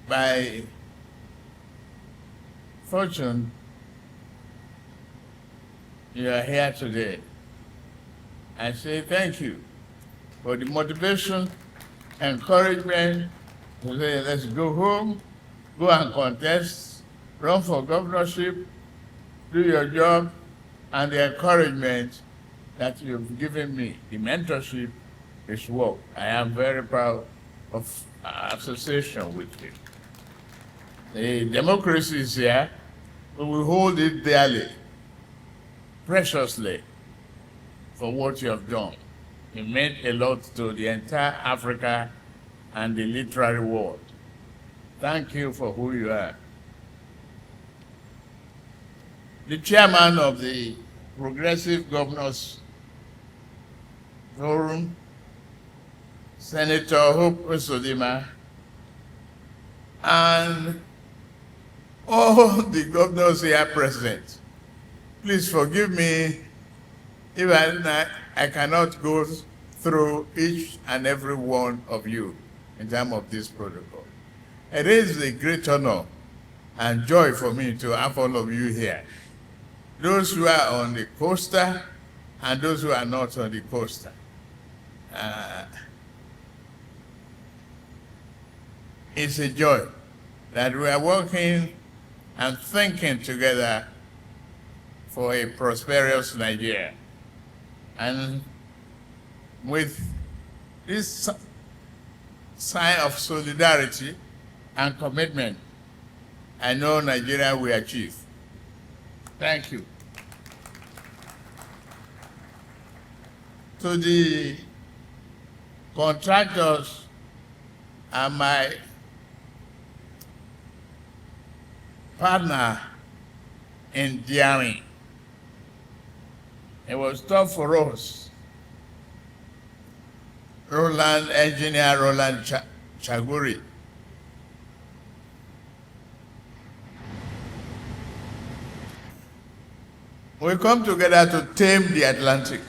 by fortune, you are here today. I say thank you for the motivation, encouragement to say, let's go home, go and contest, run for governorship, do your job, and the encouragement that you've given me, the mentorship, is work. I am very proud of our association with you. The democracy is here, but we hold it dearly, preciously, for what you have done. You meant a lot to the entire Africa and the literary world. Thank you for who you are. The chairman of the Progressive Governors Forum, Senator Hope Osodima, and all the governors here present. Please forgive me if I cannot go through each and every one of you in terms of this protocol. It is a great honor and joy for me to have all of you here. Those who are on the coaster and those who are not on the coaster. It's a joy that we are working and thinking together for a prosperous Nigeria. And with this sign of solidarity and commitment, I know Nigeria will achieve. Thank you. To the contractors and my partner in daring. It was tough for us. Engineer Roland Chaguri. We come together to tame the Atlantic.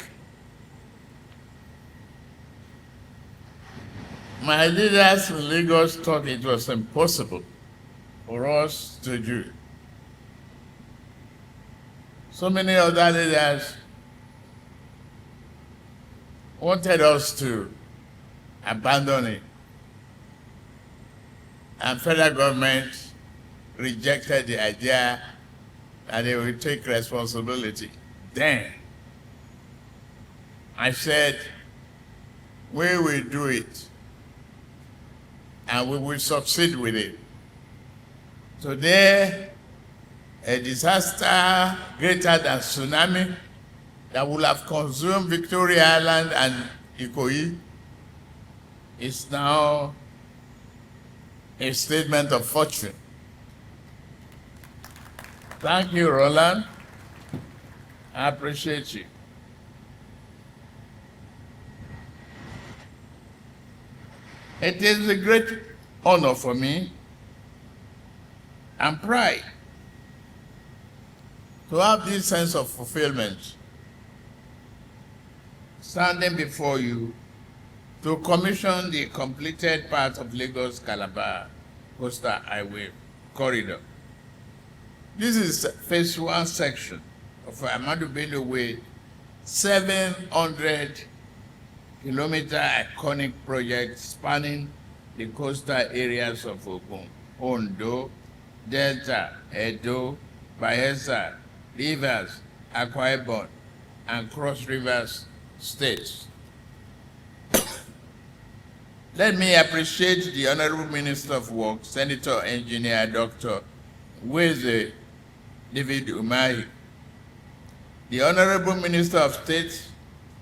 My leaders in Lagos thought it was impossible for us to do. So many other leaders wanted us to abandon it. And federal government rejected the idea that they will take responsibility. Then I said, we will do it and we will succeed with it. Today, a disaster greater than tsunami that will have consumed Victoria Island and Ikoyi is now a statement of fortune. Thank you, Roland. I appreciate you. It is a great honor for me and pride to have this sense of fulfillment standing before you to commission the completed part of Lagos-Calabar Coastal Highway Corridor. This is phase 1 section of Ahmadu Bello Way, 700-kilometer iconic project spanning the coastal areas of Ogun, Ondo, Delta, Edo, Bayelsa, Rivers, Akwa Ibom, and Cross Rivers states. Let me appreciate the Honorable Minister of Works, Senator Engineer Dr. Weze David Umahi, the Honorable Minister of State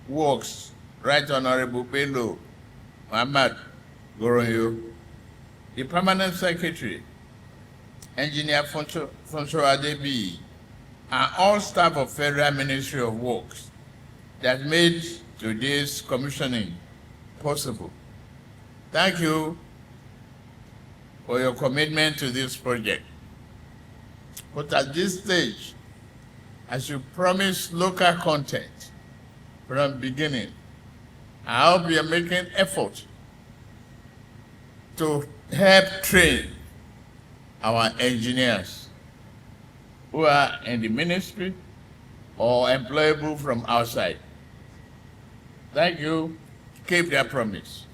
Works, Right Honorable Bello Muhammad Goronyo, the Permanent Secretary, Engineer Fonso Adebi, and all staff of Federal Ministry of Works that made today's commissioning possible. Thank you for your commitment to this project. But at this stage, as you promised local content from the beginning, I hope you are making effort to help train our engineers who are in the ministry or employable from outside. Thank you. Keep their promise.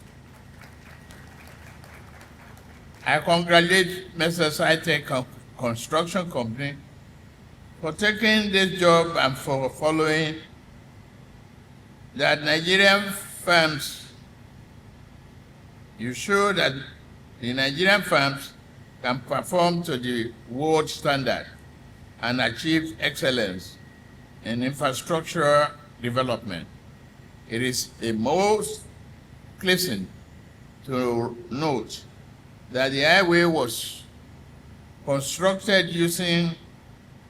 I congratulate Mr. Sci-Tech Construction Company for taking this job and for following that Nigerian firms. You show that the Nigerian firms can perform to the world standard and achieve excellence in infrastructure development. It is a most pleasing to note that the highway was constructed using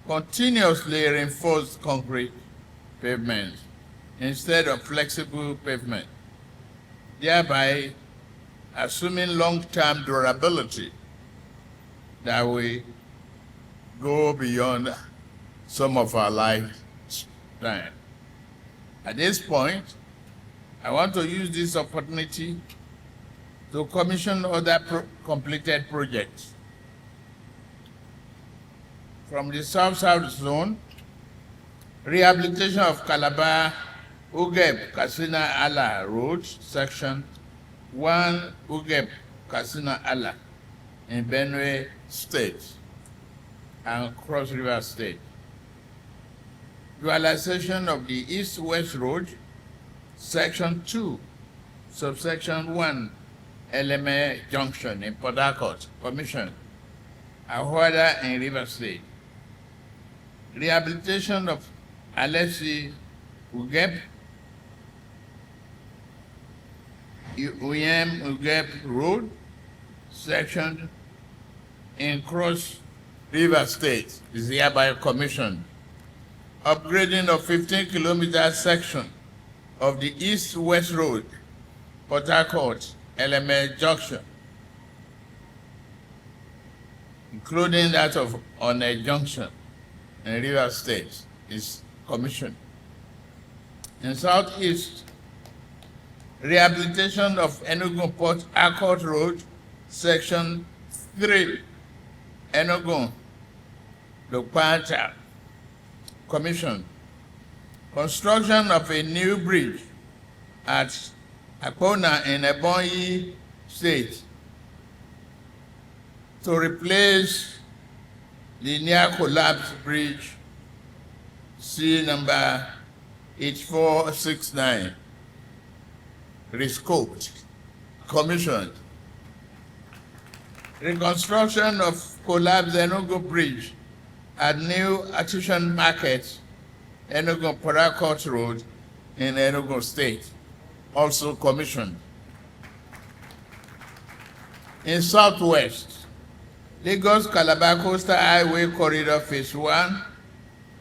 continuously reinforced concrete pavement instead of flexible pavement, thereby assuming long-term durability that will go beyond some of our lifetime. At this point, I want to use this opportunity to commission other completed projects. From the South-South zone, rehabilitation of Calabar Ugeb Kasina Allah Road, section 1 Ugeb Kasina Allah in Benue State and Cross River State. Dualization of the East-West Road, section 2, subsection 1, Eleme Junction in Port Harcourt, commission, Ahwada in River State. Rehabilitation of Alessi Ugeb, Uyem Ugeb Road, section in Cross River State is hereby commissioned. Upgrading of 15-kilometer section of the East-West Road, Port Harcourt, Eleme Junction, including that of One Junction in River State, is commissioned. In Southeast, rehabilitation of Enugu Port Harcourt Road, section 3, Enugu, Lokpata, commission. Construction of a new bridge at Akpona in Ebonyi State to replace the near collapsed bridge C number 8469, rescoped, commissioned. Reconstruction of collapsed Enugu Bridge at New Artisan Market, Enugu Port Harcourt Road in Enugu State, also commissioned. In Southwest, Lagos Calabar Coastal Highway Corridor Phase 1,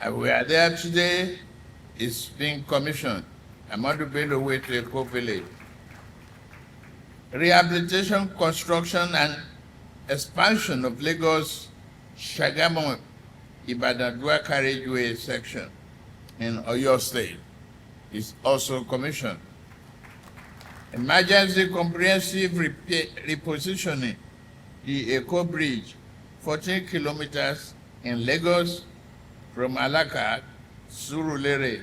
and we are there today, is being commissioned. Amadu Bello way to Eko Village. Rehabilitation, construction, and expansion of Lagos Shagamu Ibadan Dua Carriageway section in Oyo State is also commissioned. Emergency comprehensive repositioning the Eko Bridge, 14 kilometers in Lagos from Alaka, Surulere,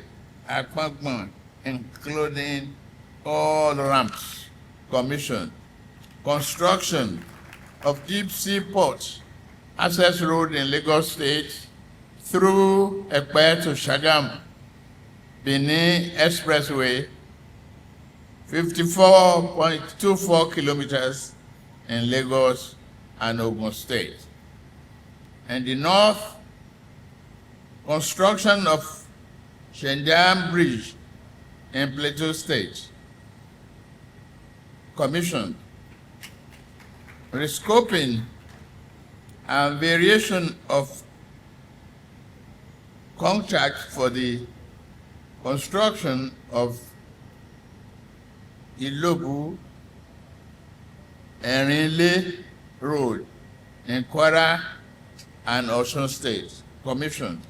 Akpagban, including all ramps, commissioned. Construction of deep sea port access road in Lagos State through Ekpe to Shagamu, Benin Expressway, 54.24 kilometers in Lagos and Ogun State. In the north, construction of Shendam Bridge in Plateau State, commissioned. Rescoping and variation of contract for the construction of Ilobu Erinle Road in Kwara and Osun State, commissioned.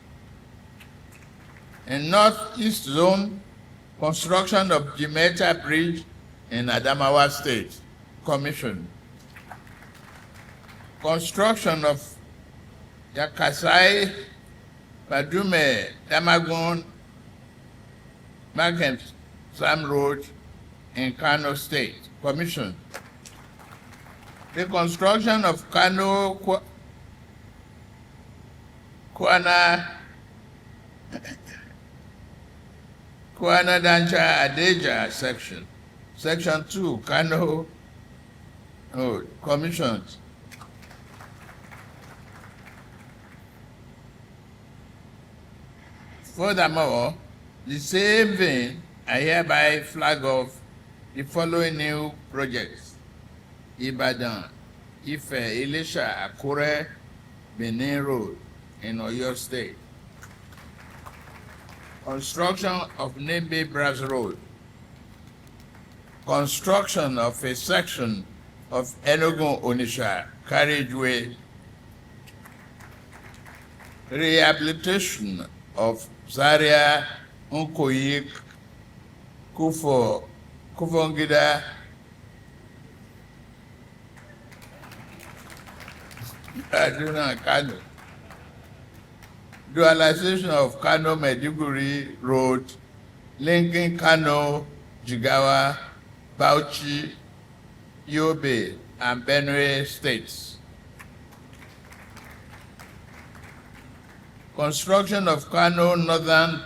In Northeast Zone, construction of Jimeta Bridge in Adamawa State, commissioned. Construction of Yakasai, Badume, Damagun, Market Sam Road in Kano State, commissioned. The construction of Kano Kwana Dancha Adeja section 2, Kano commissioned. Furthermore, the same vein, I hereby flag off the following new projects: Ibadan, Ife, Ilesha, Akure, Benin Road in Oyo State. Construction of Nembe Brass Road. Construction of a section of Enugu Onisha carriageway. Rehabilitation of Zaria, Nkoyik, Kufongida, Kano. Dualization of Kano Maiduguri Road, linking Kano, Jigawa, Bauchi, Yobe, and Benue states. Construction of Kano Northern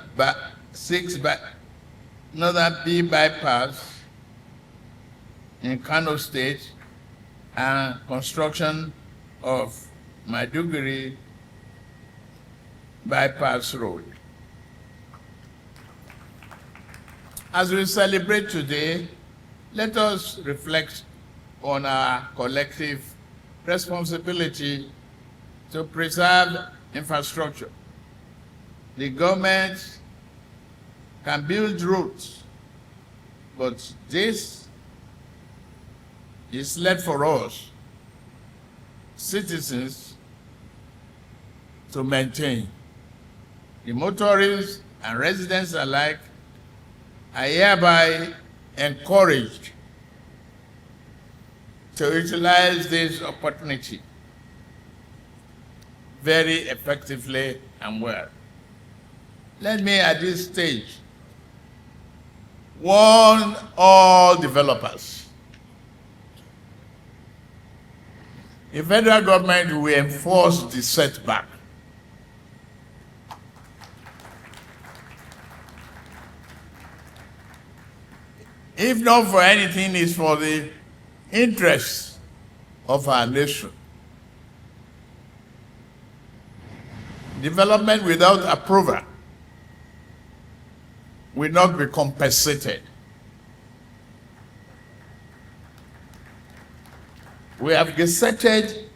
B bypass in Kano State, and construction of Maiduguri bypass road. As we celebrate today, let us reflect on our collective responsibility to preserve infrastructure. The government can build roads, but this is left for us, citizens, to maintain. The motorists and residents alike are hereby encouraged to utilize this opportunity very effectively and well. Let me at this stage warn all developers. The federal government will enforce the setback. If not for anything, it's for the interests of our nation. Development without approval will not be compensated. We have gazetted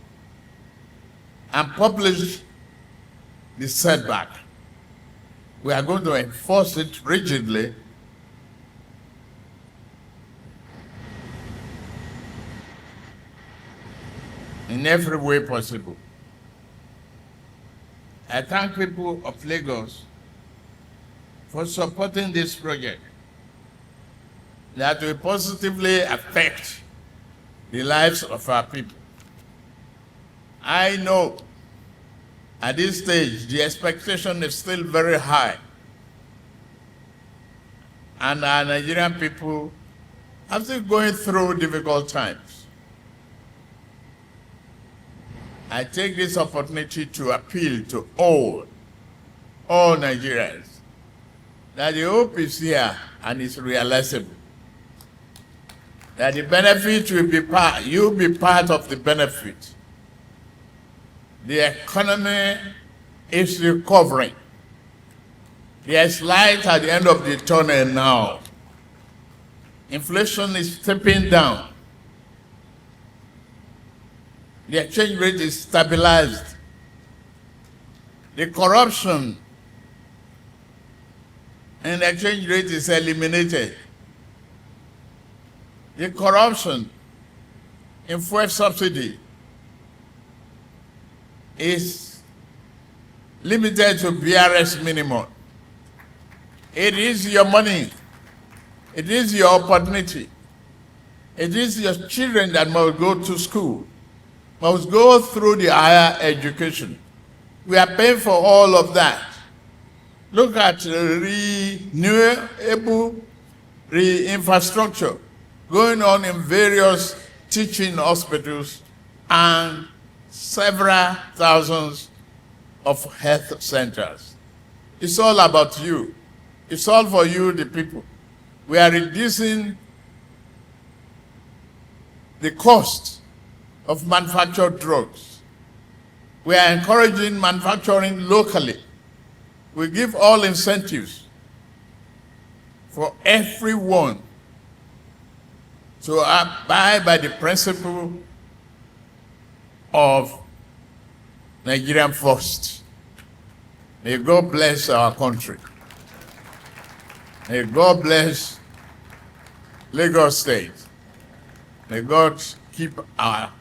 and published the setback. We are going to enforce it rigidly in every way possible. I thank people of Lagos for supporting this project that will positively affect the lives of our people. I know at this stage the expectation is still very high, and our Nigerian people are still going through difficult times. I take this opportunity to appeal to all Nigerians that the hope is here and is realizable. That the benefit will be you'll be part of the benefit. The economy is recovering. There's light at the end of the tunnel now. Inflation is stepping down. The exchange rate is stabilized. The corruption in the exchange rate is eliminated. The corruption in fuel subsidy is limited to BRS minimum. It is your money. It is your opportunity. It is your children that must go to school, must go through the higher education. We are paying for all of that. Look at renewable infrastructure going on in various teaching hospitals and several thousands of health centers. It's all about you. It's all for you, the people. We are reducing the cost of manufactured drugs. We are encouraging manufacturing locally. We give all incentives for everyone to abide by the principle of Nigerian first. May God bless our country. May God bless Lagos State. May God keep our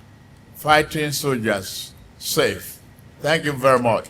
fighting soldiers safe. Thank you very much.